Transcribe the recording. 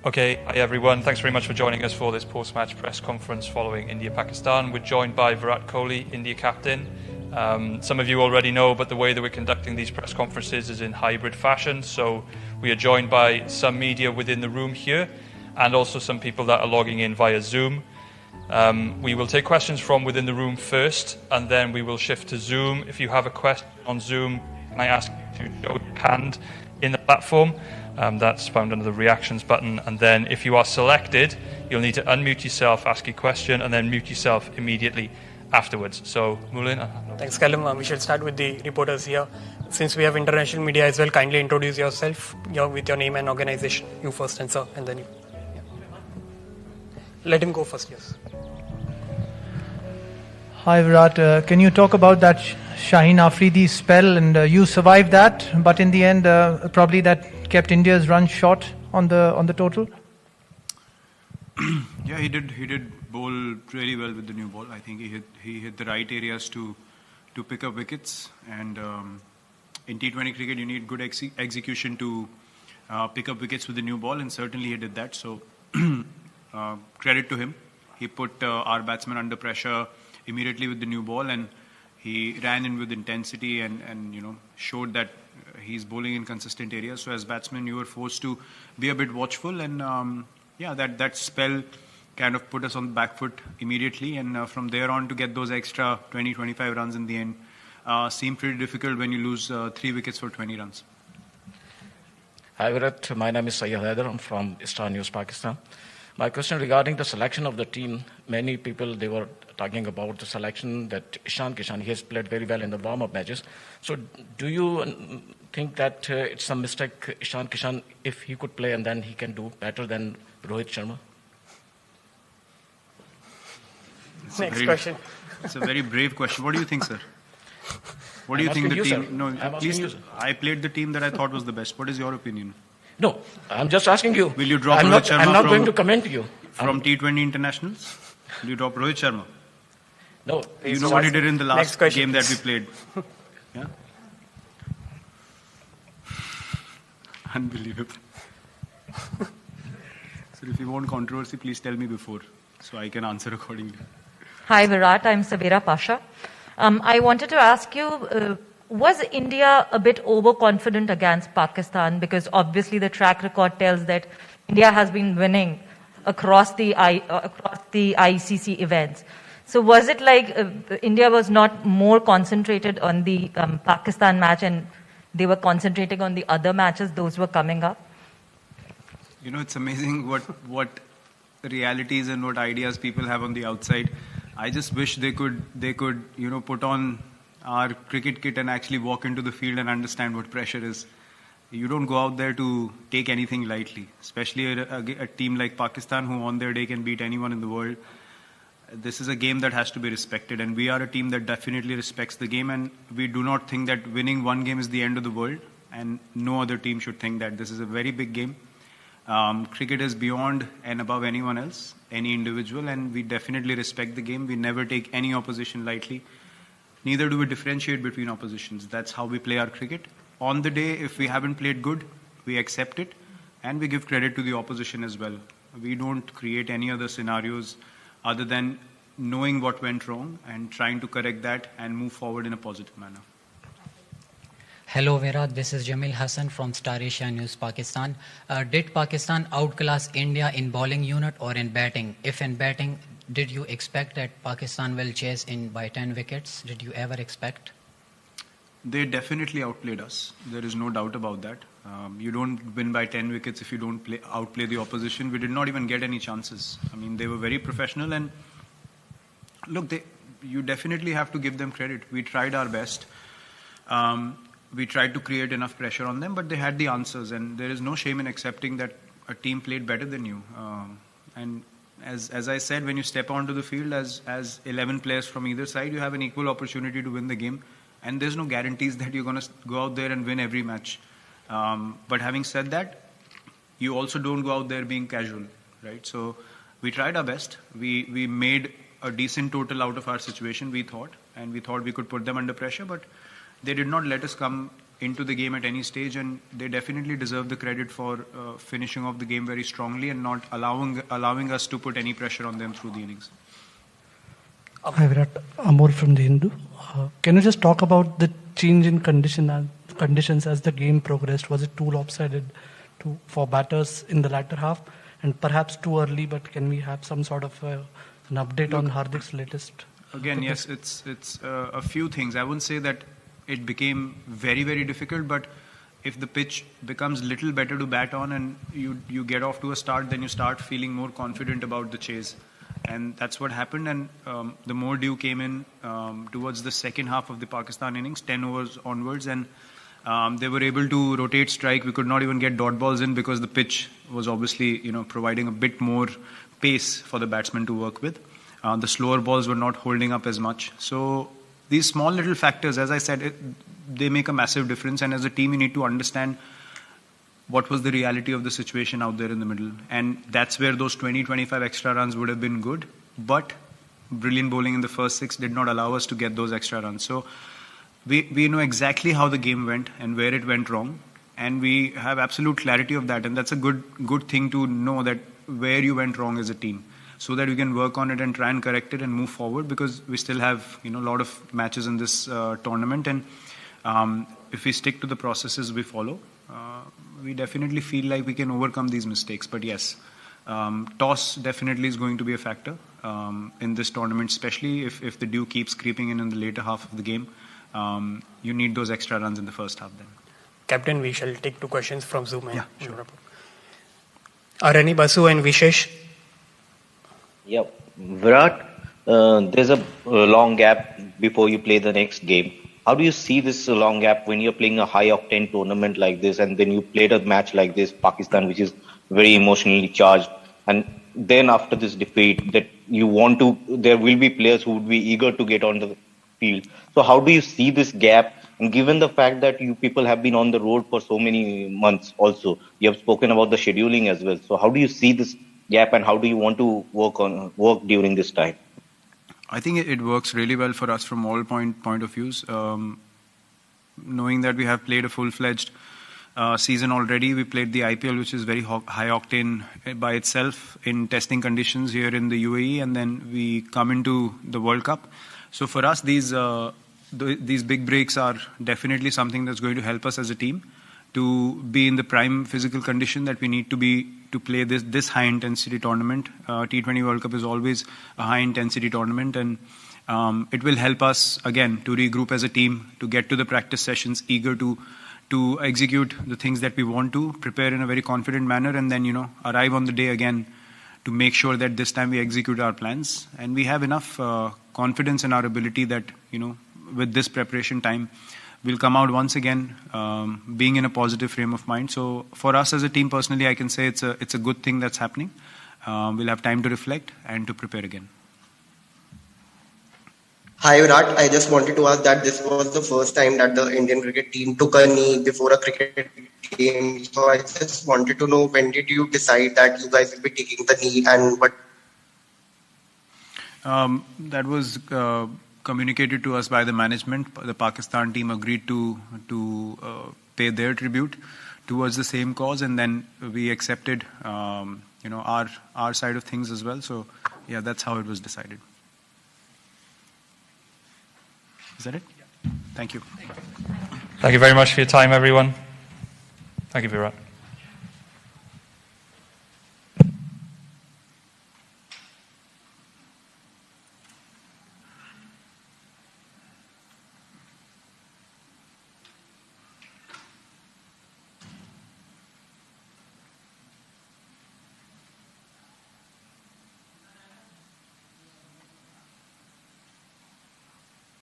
Okay, hi everyone. Thanks very much for joining us for this post-match press conference following India-Pakistan. We're joined by Virat Kohli, India captain. Some of you already know, but the way that we're conducting these press conferences is in hybrid fashion. So we are joined by some media within the room here and also some people that are logging in via Zoom. We will take questions from within the room first, and then we will shift to Zoom. If you have a question on Zoom, can I ask you to show your hand in the platform? That's found under the reactions button. And then if you are selected, you'll need to unmute yourself, ask your question, and then mute yourself immediately afterwards. So, Moulin. Thanks, Callum. We shall start with the reporters here. Since we have international media as well, kindly introduce yourself with your name and organization. You first, and sir, and then you. Yeah. Let him go first, yes. Hi Virat, can you talk about that Shaheen Afridi spell, and you survived that, but in the end probably that kept India's run short on the total? Yeah, he did bowl really well with the new ball. I think he hit the right areas to pick up wickets, and in T20 cricket you need good execution to pick up wickets with the new ball, and certainly he did that. So credit to him. He put our batsmen under pressure immediately with the new ball, and he ran in with intensity and showed that he's bowling in consistent areas. So as batsmen, you were forced to be a bit watchful, and that spell kind of put us on the back foot immediately, and from there on to get those extra 20-25 runs in the end seemed pretty difficult when you lose 3 wickets for 20 runs. Hi Virat, my name is Sayyid Haider. I'm from Star News, Pakistan. My question regarding the selection of the team, many people, they were talking about the selection that Ishan Kishan, he has played very well in the warm-up matches. So do you think that it's a mistake, Ishan Kishan, if he could play and then he can do better than Rohit Sharma? Next question. It's a very brave question. What do you think, sir? What do you think the team... No, please, I played the team that I thought was the best. What is your opinion? No, I'm just asking you. Will you drop I'm Rohit Sharma I'm not going to comment to you. From T20 internationals? Will you drop Rohit Sharma? No. You know what he did in the last game that we played? Yeah? Unbelievable. So if you want controversy, please tell me before, so I can answer accordingly. Hi Virat, I'm Sabira Pasha. I wanted to ask you, was India a bit overconfident against Pakistan? Because obviously the track record tells that India has been winning across the ICC events. So was it like India was not more concentrated on the Pakistan match and they were concentrating on the other matches, those were coming up? You know, it's amazing what realities and what ideas people have on the outside. I just wish they could put on our cricket kit and actually walk into the field and understand what pressure is. You don't go out there to take anything lightly, especially a team like Pakistan, who on their day can beat anyone in the world. This is a game that has to be respected, and we are a team that definitely respects the game, and we do not think that winning one game is the end of the world, and no other team should think that. This is a very big game. Cricket is beyond and above anyone else, any individual, and we definitely respect the game. We never take any opposition lightly. Neither do we differentiate between oppositions. That's how we play our cricket. On the day, if we haven't played good, we accept it, and we give credit to the opposition as well. We don't create any other scenarios other than knowing what went wrong and trying to correct that and move forward in a positive manner. Hello Virat, this is Jamil Hassan from Star Asia News, Pakistan. Did Pakistan outclass India in bowling unit or in batting? If in batting, did you expect that Pakistan will chase in by 10 wickets? Did you ever expect? They definitely outplayed us. There is no doubt about that. You don't win by 10 wickets if you don't outplay the opposition. We did not even get any chances. I mean, they were very professional, and look, you definitely have to give them credit. We tried our best. We tried to create enough pressure on them, but they had the answers, and there is no shame in accepting that a team played better than you. And as I said, when you step onto the field as 11 players from either side, you have an equal opportunity to win the game. And there's no guarantees that you're going to go out there and win every match. But having said that, you also don't go out there being casual, right? So we tried our best. We made a decent total out of our situation, we thought. And we thought we could put them under pressure. But they did not let us come into the game at any stage, and they definitely deserve the credit for finishing off the game very strongly and not allowing us to put any pressure on them through the innings. Hi Virat, Amol from the Hindu. Can you just talk about the change in conditions as the game progressed? Was it too lopsided for batters in the latter half, and perhaps too early? But can we have some sort of an update on Hardik's latest? Again, yes, it's a few things. I wouldn't say that it became very, very difficult, but if the pitch becomes little better to bat on and you get off to a start, then you start feeling more confident about the chase. And that's what happened. And the more dew came in towards the second half of the Pakistan innings, 10 overs onwards, and they were able to rotate strike. We could not even get dot balls in because the pitch was obviously, providing a bit more pace for the batsmen to work with. The slower balls were not holding up as much. So these small little factors, as I said, they make a massive difference. And as a team, you need to understand what was the reality of the situation out there in the middle. And that's where those 20-25 extra runs would have been good. But brilliant bowling in the first 6 did not allow us to get those extra runs. So we know exactly how the game went and where it went wrong. And we have absolute clarity of that. And that's a good thing to know, that where you went wrong as a team, so that we can work on it and try and correct it and move forward, because we still have a lot of matches in this tournament. And if we stick to the processes we follow, we definitely feel like we can overcome these mistakes. But yes, toss definitely is going to be a factor in this tournament, especially if the dew keeps creeping in the later half of the game. You need those extra runs in the first half then. Captain, we shall take 2 questions from Zoom. Yeah, sure. Arani, Basu and Vishesh. Yeah, Virat, there's a long gap before you play the next game. How do you see this long gap when you're playing a high-octane tournament like this, and then you played a match like this, Pakistan, which is very emotionally charged, and then after this defeat, that there will be players who would be eager to get on the field. So how do you see this gap? And given the fact that you people have been on the road for so many months also, you have spoken about the scheduling as well. So how do you see this gap, and how do you want to work during this time? I think it works really well for us from all point of views. Knowing that we have played a full-fledged season already, we played the IPL, which is very high octane by itself in testing conditions here in the UAE, and then we come into the World Cup. So for us, these big breaks are definitely something that's going to help us as a team to be in the prime physical condition that we need to be to play this high intensity tournament. T20 World Cup is always a high intensity tournament, and it will help us again to regroup as a team, to get to the practice sessions eager to execute the things that we want to, prepare in a very confident manner, and then arrive on the day again to make sure that this time we execute our plans. And we have enough confidence in our ability that with this preparation time, we'll come out once again being in a positive frame of mind. So for us as a team, personally, I can say it's a good thing that's happening. We'll have time to reflect and to prepare again. Hi Virat, I just wanted to ask that this was the first time that the Indian cricket team took a knee before a cricket game. So I just wanted to know, when did you decide that you guys will be taking the knee, and what? That was communicated to us by the management. The Pakistan team agreed to pay their tribute towards the same cause, and then we accepted our side of things as well. So yeah, that's how it was decided. Is that it? Thank you. Thank you very much for your time, everyone. Thank you, Virat.